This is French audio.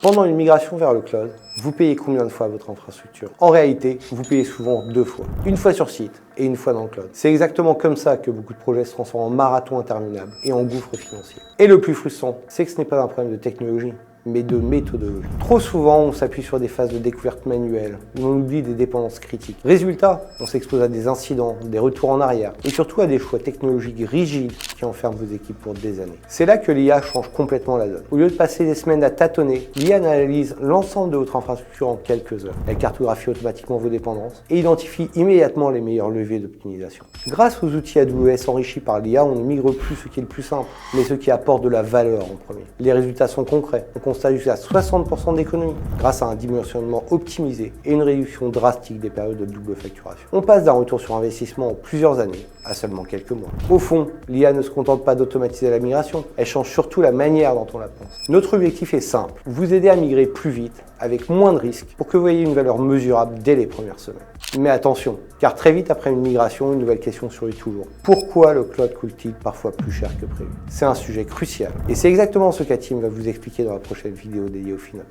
Pendant une migration vers le cloud, vous payez combien de fois votre infrastructure? En réalité, vous payez souvent 2 fois. Une fois sur site et une fois dans le cloud. C'est exactement comme ça que beaucoup de projets se transforment en marathon interminable et en gouffre financier. Et le plus frustrant, c'est que ce n'est pas un problème de technologie, mais de méthodologie. Trop souvent, on s'appuie sur des phases de découverte manuelle, où on oublie des dépendances critiques. Résultat, on s'expose à des incidents, des retours en arrière, et surtout à des choix technologiques rigides qui enferment vos équipes pour des années. C'est là que l'IA change complètement la donne. Au lieu de passer des semaines à tâtonner, l'IA analyse l'ensemble de votre infrastructure en quelques heures. Elle cartographie automatiquement vos dépendances et identifie immédiatement les meilleurs leviers d'optimisation. Grâce aux outils AWS enrichis par l'IA, on ne migre plus ce qui est le plus simple, mais ce qui apporte de la valeur en premier. Les résultats sont concrets. On constate jusqu'à 60% d'économie grâce à un dimensionnement optimisé et une réduction drastique des périodes de double facturation. On passe d'un retour sur investissement en plusieurs années à seulement quelques mois. Au fond, l'IA ne se contente pas d'automatiser la migration, elle change surtout la manière dont on la pense. Notre objectif est simple, vous aider à migrer plus vite, avec moins de risques, pour que vous ayez une valeur mesurable dès les premières semaines. Mais attention, car très vite après une migration, une nouvelle question surgit toujours. Pourquoi le cloud coûte-t-il parfois plus cher que prévu? C'est un sujet crucial. Et c'est exactement ce qu'Atim va vous expliquer dans la prochaine vidéo dédiée au FinOps.